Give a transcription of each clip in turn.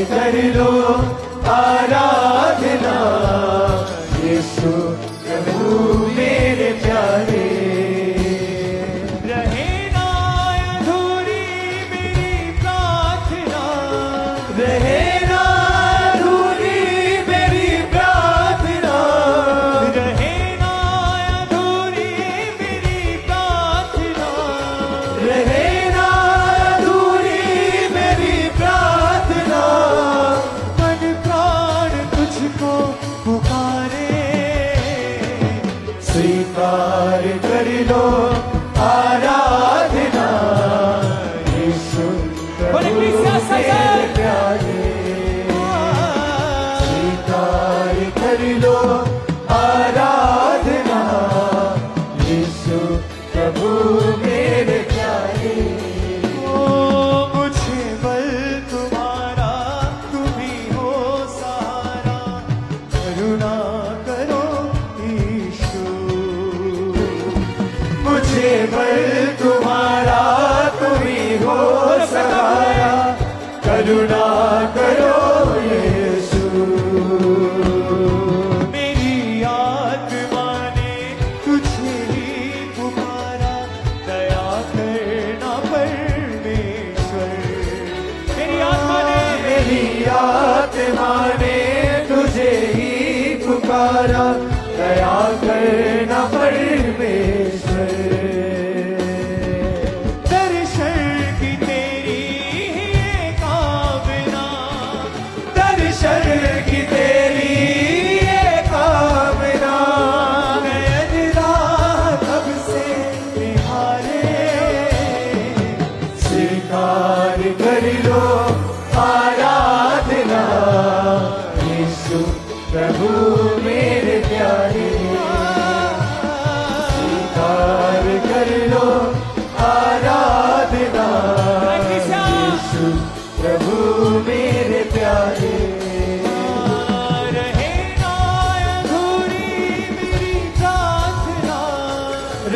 कर लो आराधना, यीशु प्रभु मेरे प्यारे। रहे ना अधूरी मेरी प्रार्थना, रहे ना अधूरी मेरी प्रार्थना, रहे ना अधूरी मेरी प्रार्थना, रहे ना अधूरी मेरी प्रार्थना, मन प्राण तुझको पुकारे, स्वीकार कर लो आराधना, यीशु बोले प्रभु कृष्ण सजा। मेरे प्यारे। स्वीकार कर लो आराधना, यीशु प्रभु मेरे प्यारे। ओ मुझे बल तुम्हारा, तुम ही हो सहारा, करुणा करो ईशु। मुझे बल तुम्हारा, तुम ही हो सहारा, करुणा करो यीशु। मेरी आत्मा ने तुझे ही पुकारा, दया करना परमेश्वर। मेरी आत्मा ने मेरी आत्मा ने तुझे ही पुकारा, दया करना परमेश्वर। दर्शन की तेरी ये कामना, दर्शन की तेरी ये कामना, नयन रात कब से निहारे, स्वीकार कर लो आराधना, यीशु प्रभु मेरे प्यारे। स्वीकार कर लो आराधना, यीशु प्रभु मेरे प्यारे। रहे ना अधूरी मेरी प्रार्थना,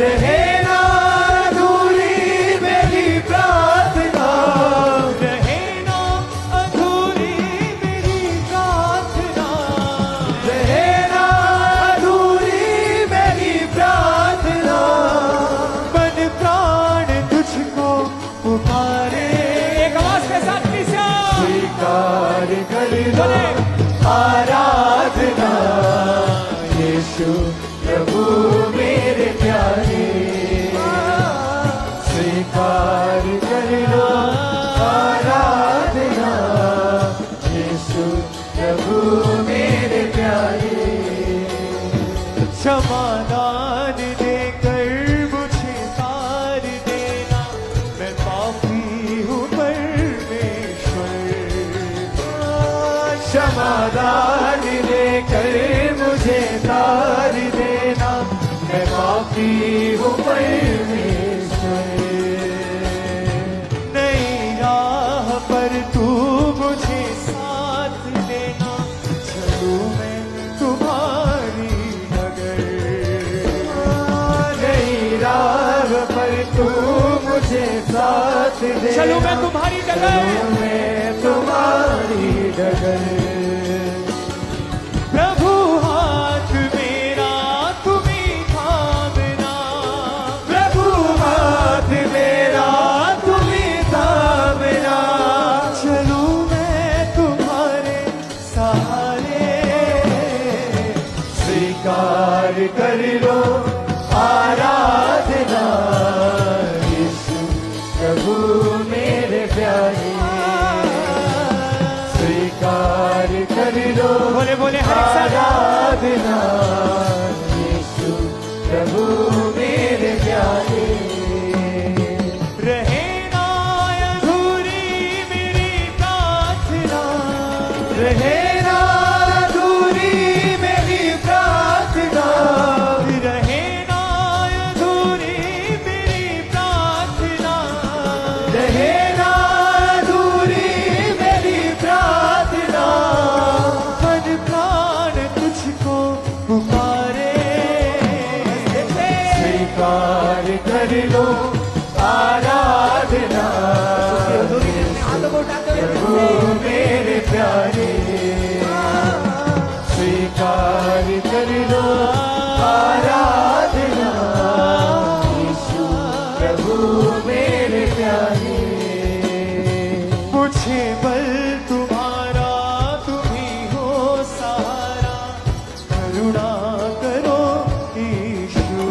रहे ना अधूरी मेरी प्रार्थना, रहे ना अधूरी मेरी प्रार्थना, रहे ना अधूरी मेरी प्रार्थना, मन प्राण तुझको पुकारे। एक आवाज के साथ कृष्ण स्वीकार कर लो आराधना, यीशु प्रभु मेरे प्यारे। स्वीकार कर लो आराधना, यीशु प्रभु मेरे प्यारे। क्षमादान देकर मुझे तार देना, मैं पापी हूँ परमेश्वर। क्षमादान देकर मुझे तार देना, मैं पापी हूँ परमेश्वर। नई राह पर तू मुझे साथ देना, चलूं मैं तुम्हारी नगर। नई राह पर तू मुझे साथ दे, चलूं मैं तुम्हारी डगर, चलूं मैं तुम्हारी डगर। प्रभु हाथ मेरा तुम्ही थामना, प्रभु हाथ मेरा तुम्ही थामना, चलूं मैं तुम्हारे सहारे। स्वीकार कर लो आराधना, यीशु प्रभु मेरे प्यारे। स्वीकार कर लो बोले बोले हर एक साथ। आराधना, यीशु प्रभु मेरे प्यारे। रहे ना अधूरी मेरी प्रार्थना, रहे ना अधूरी मेरी प्रार्थना, रहे ना अधूरी मेरी प्रार्थना, रहे ना अधूरी मेरी प्रार्थना, मन प्राण तुझको पुकारे। स्वीकार कर लो आराधना, प्रभु मेरे प्यारे। करुणा करो ईशु।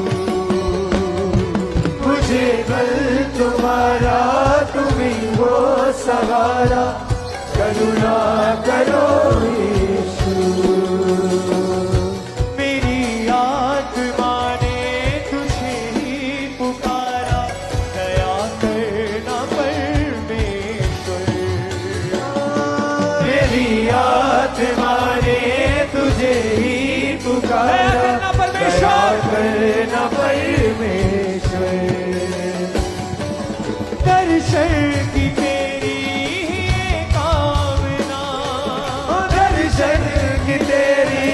मुझे बल तुम्हारा, तुम ही हो सहारा, करुणा करो यीशु। मेरी आत्मा ने तुझे ही पुकारा, दया करना परमेश्वर। मेरी आत्मा ने तुझे ही पुकारा, दया करना परमेश्वर। दर्शन की मेरी ये कामना, दर्शन की तेरी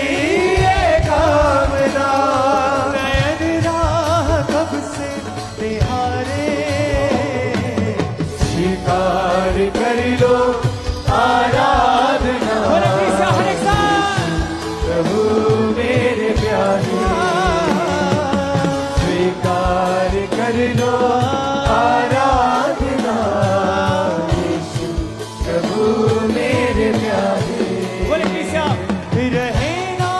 ये कामना, नयन राह कब से निहारे। स्वीकार कर लो आराधना, प्रभु मेरे प्यारे। स्वीकार कर लो आराधना, यीशु प्रभु मेरे प्यारे। रहे ना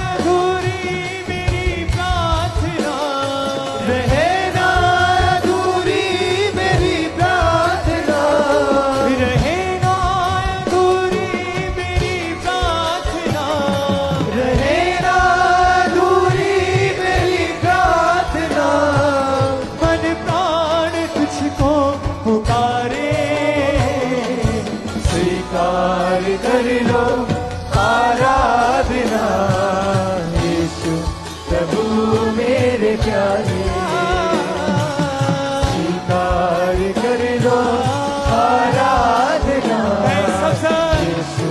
अधूरी मेरी प्रार्थना, रहे ना अधूरी मेरी प्रार्थना, रहे ना अधूरी मेरी प्रार्थना। रहे ना अधूरी मेरी प्रार्थना। मन प्राण तुझको पुकारे। स्वीकार कर लो आराधना, यीशु प्रभु मेरे प्यारे। स्वीकार कर लो आराधना, यीशु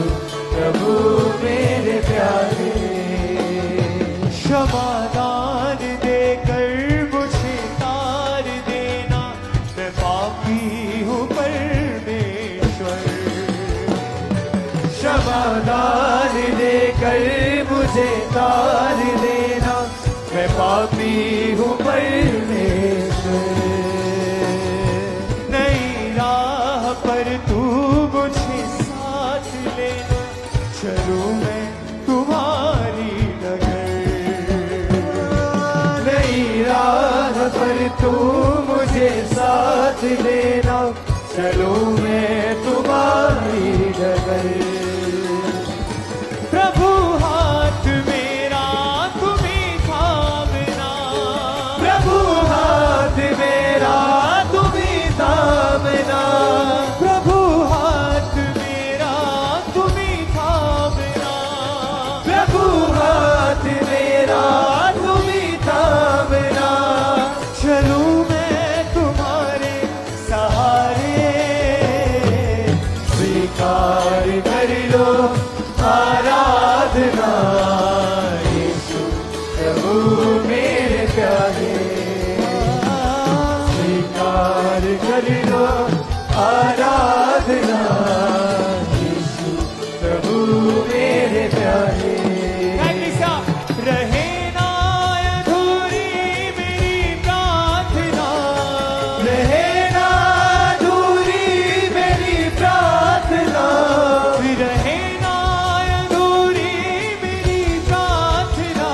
प्रभु मेरे प्यारे। क्षमादान देकर मुझे तार देना, मैं पापी हूँ परमेश्वर। क्षमादान देकर मुझे तार देना, मैं पापी हूँ परमेश्वर। नई राह पर तू मुझे साथ लेना, चलूं मैं तुम्हारी डगर। नई राह पर तू मुझे साथ लेना, चलो मैं तुम्हारी डगर। प्रभु हाथ मेरा तुम्हें थामना, प्रभु हाथ मेरा तुम्ही थामना, प्रभु हाथ मेरा तुम्हें थामना। प्रभु हाथ मेरा तुम्ही थामना, चलूं मैं तुम्हारे सहारे। स्वीकार कर लो आराधना, यीशु प्रभु मेरे प्यारे। स्वीकार कर लो आराधना, यीशु प्रभु मेरे प्यारे। रहे ना अधूरी मेरी प्रार्थना, रहे ना अधूरी मेरी प्रार्थना, रहे ना अधूरी मेरी प्रार्थना।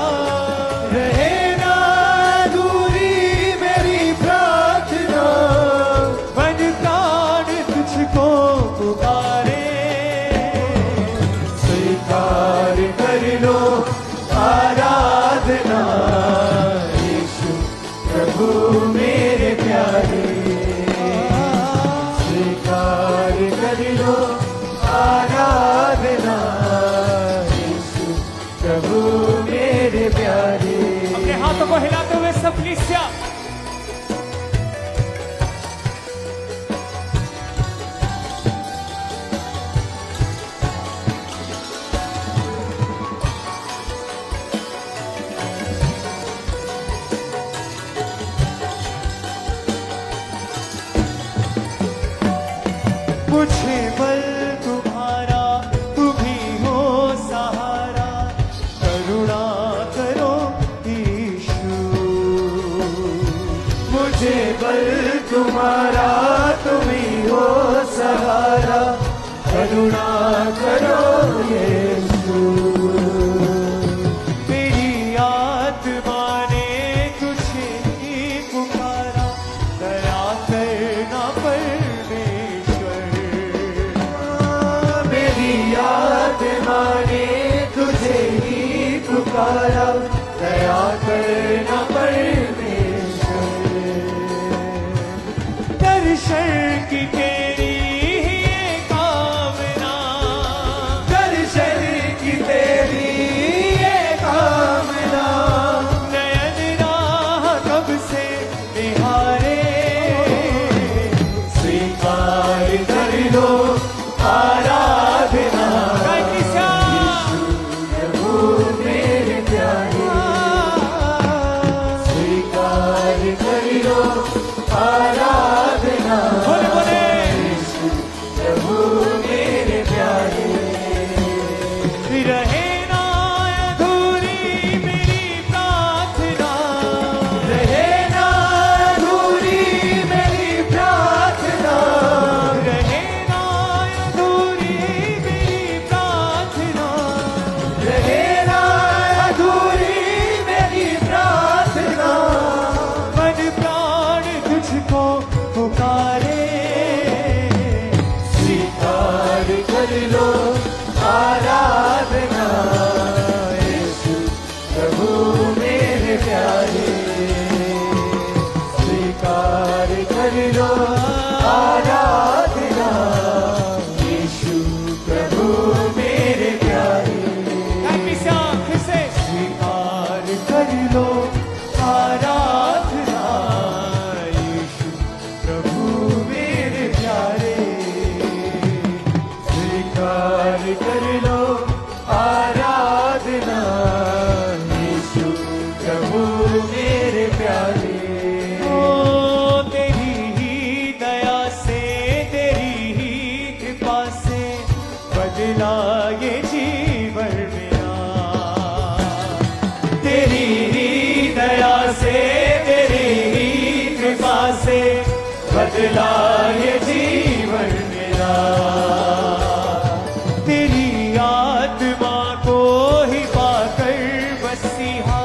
रहे ना अधूरी मेरी प्रार्थना। मन प्राण तुझको पुकारे। स्वीकार कर लो आराधना, यीशु प्रभु मेरे प्यारे। स्वीकार कर लो आराधना, यीशु प्रभु मेरे प्यारे। अपने हाथों को हिलाते हुए सब कलीसिया मुझे बल तुम्हारा, तुम ही हो सहारा, करुणा करो ईशु। मुझे बल तुम्हारा, तुम ही हो सहारा, करुणा करो यीशु। मेरी पुकारा, दया करना परमेश्वर। दर्शन की तेरी ही ये कामना, दर्शन की तेरी ये कामना, नयन राह कब से निहारे, स्वीकार कर लो आराधना। प्रभु मेरे प्यारे, स्वीकार कर लो आराधना। बोले बोले प्रभु मेरे प्यारे, रहे ना अधूरी मेरी प्रार्थना, रहे ना अधूरी मेरी प्रार्थना, रहे ना अधूरी मेरी प्रार्थना, रहे ना अधूरी मेरी प्रार्थना। मन प्राण तुझको पुकारे, स्वीकार कर लो आराधना। यीशु प्रभु मेरे प्यारे, स्वीकार कर लो आराधना। यीशु प्रभु मेरे प्यारे, फिर से स्वीकार कर लो आराधना। यीशु प्रभु मेरे प्यारे, स्वीकार कर लो आराधना। यीशु प्रभु मेरे प्यारे, ओ तेरी ही दया से, तेरी ही कृपा से बदला ये जीवन मेरा, तेरी ही दया से, तेरी ही कृपा से बदला ये जीवन मेरा। तेरी आत्मा को ही पाकर मसीहा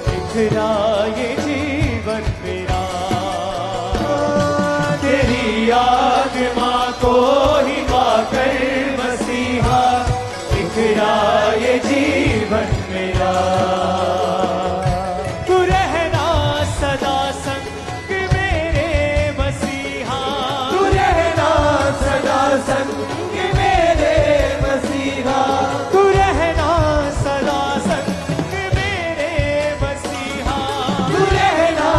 बिखरा ये जीवन मेरा, तेरी आत्मा को ही पाकर मसीहा बिखरा ये जीवन मेरा। तू रहना सदा संग मेरे मसीहा, तू रहना सदा संग मेरे मसीहा, तू रहना सदा संग मेरे मसीहा, तू रहना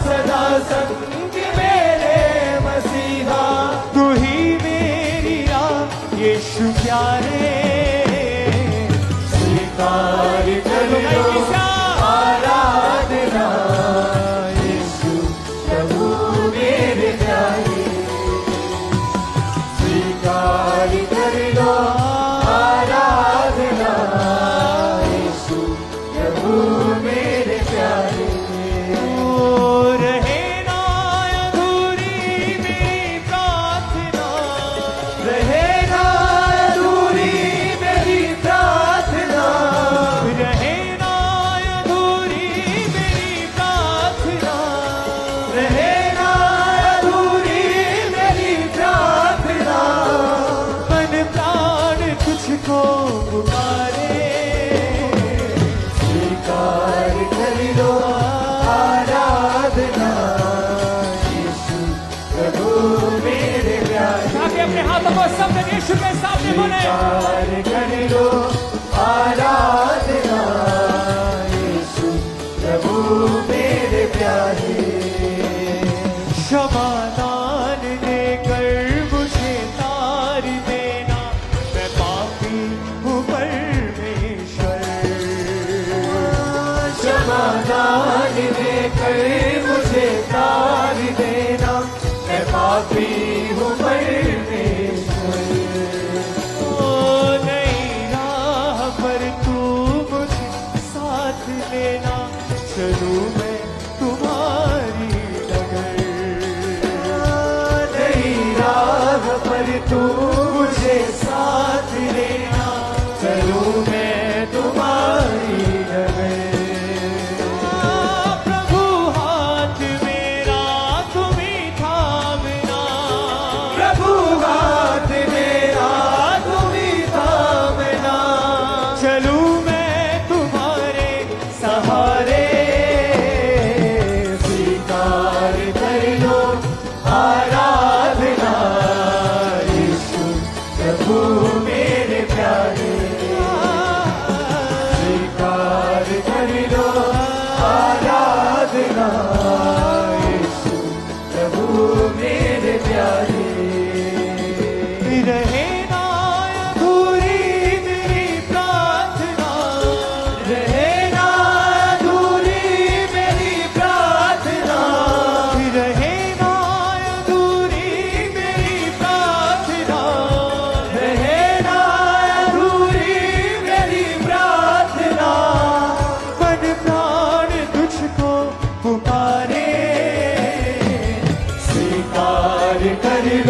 सदा संग मेरे मसीहा। तू ही मेरी राह यीशु प्यारे, स्वीकार कर लो आराधना। यीशु प्रभु मेरे प्यारे, स्वीकार कर लो आराधना। यीशु प्रभु मेरे प्यारे, ओ रहे ना अधूरी मेरी प्रार्थना, रहे ना अधूरी मेरी प्रार्थना, रहे ना अधूरी मेरी प्रार्थना, रहे ना अधूरी मेरी प्रार्थना। मन प्राण तुझको पुकारे, स्वीकार कर लो आराधना। यीशु प्रभु मेरे प्यारे, ताकि अपने हाथों को सब जन यीशु के सामने बोले, स्वीकार कर लो आराधना। यीशु प्रभु मेरे प्यारे, क्षमादान देकर मुझे तार देना, मैं पापी हूँ परमेश्वर, क्षमादान देकर मुझे तार देना, मैं पापी हूँ परमेश्वर। ओ नई राह पर तू मुझे साथ लेना, चलूं मैं तुम्हारी डगर, नई राह पर तू मुझे साथ लेना, चलूं मैं तुम्हारी डगर। प्रभु हाथ मेरा तुम ही थामना, प्रभु हाथ मेरा तुम ही थामना, चलूं मैं तुम्हारी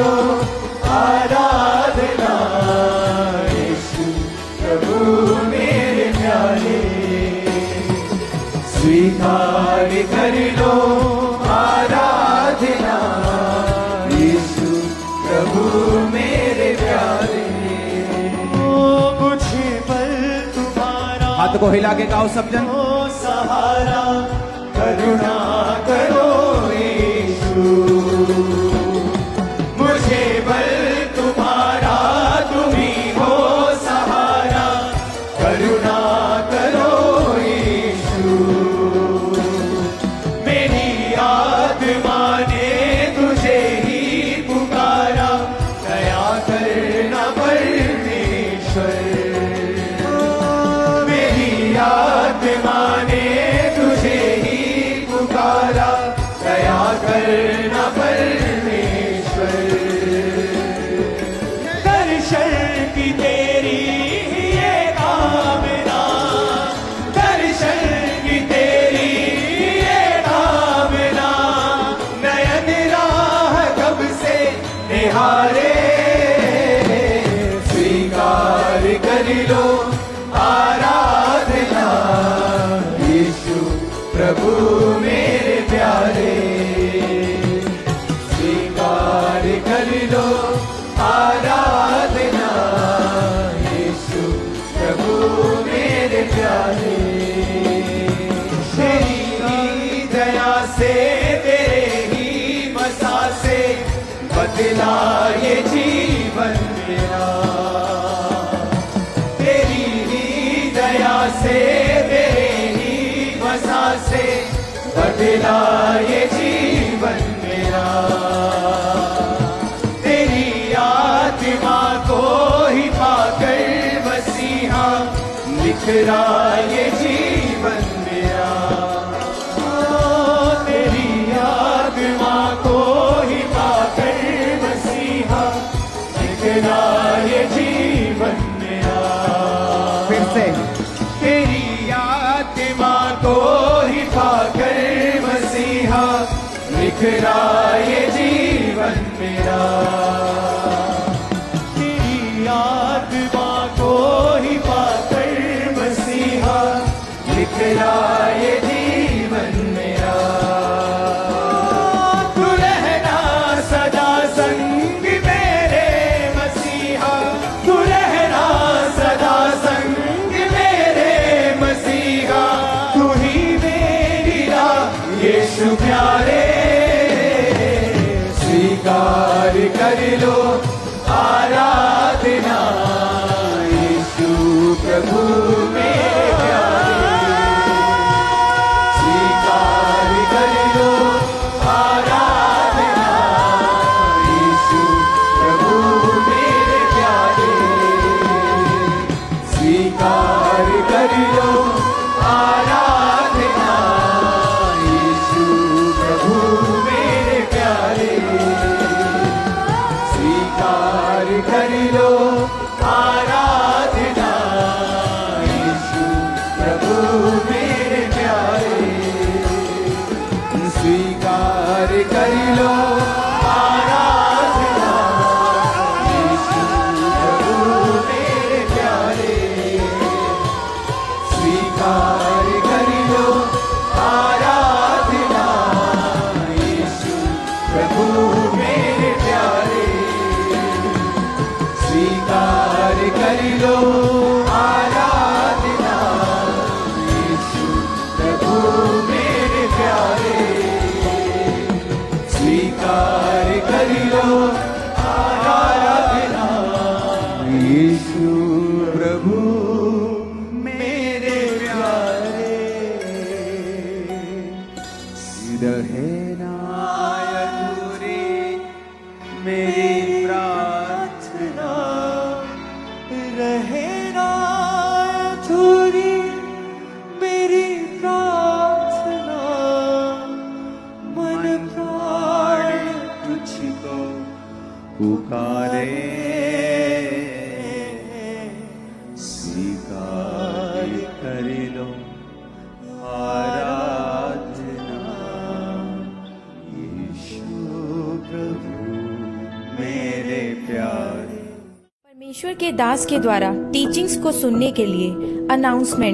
लो आराधना यीशु प्रभु मेरे प्यारे स्वीकार कर लो आराधना यीशु प्रभु मेरे प्यारे मुझे पर तुम्हारा हाथ को हिला के गाओ सब जन। हो सहारा करुणा करो यीशु मुझे बल तुम्हारा तुम ही हो सहारा करुणा करो यीशु मेरी आत्मा ने तुझे ही पुकारा दया करना परमेश्वर मेरी आत्मा ने तुझे ही पुकारा दया करना परमेश्वर दर्शन की तेरी ये कामना दर्शन की तेरी ये कामना नयन राह कब से निहारे स्वीकार कर लो आराधना यीशु प्रभु मेरे प्यारे स्वीकार कर लो आराधना यीशु प्रभु मेरे प्यारे तेरी दया से तेरे ही मसा से बदला ये जीवन मेरा तेरी ही दया से तेरे ही मसा से बदला ये जीवन मेरा तेरी आत्मा को ही पाकर मसीहा लिखरा ये जीवन मेरा तेरी आत्मा को ही पाकर मसीहा लिखरा ये जीवन मेरा फिर से तेरी आत्मा को ही पाकर मसीहा लिखरा ये जीवन मेरा तेरी आत्मा को ही पाकर मसीहा लिखरा ये जीवन मेरा तू रहना सदा संग मेरे मसीहा तू रहना सदा संग मेरे मसीहा तू ही मेरी राह यीशु प्यारे स्वीकार कर लो आराधना यीशु प्रभु मेरे प्यारे स्वीकार कर लो आराधना यीशु प्रभु मेरे प्यारे स्वीकार कर लो आराधना यीशु प्रभु मेरे प्यारे स्वीकार कर लो आराधना यीशु प्रभु मेरे प्यारे स्वीकार कर लो आराधना यीशु प्रभु मेरे प्यारे स्वीकार कर लो आराधना यीशु प्रभु मेरे प्यारे स्वीकार कर लो आराधना यीशु प्रभु मेरे प्यारे स्वीकार कर लो आराधना यीशु प्रभु मेरे प्यारे रहना अधूरी मेरी प्रार्थना रहे ना अधूरी मेरी प्रार्थना मन प्राण तुझको पुकारे स्वीकार कर लो आराधना यीशु प्रभु मेरे ईश्वर के दास के द्वारा टीचिंग्स को सुनने के लिए अनाउंसमेंट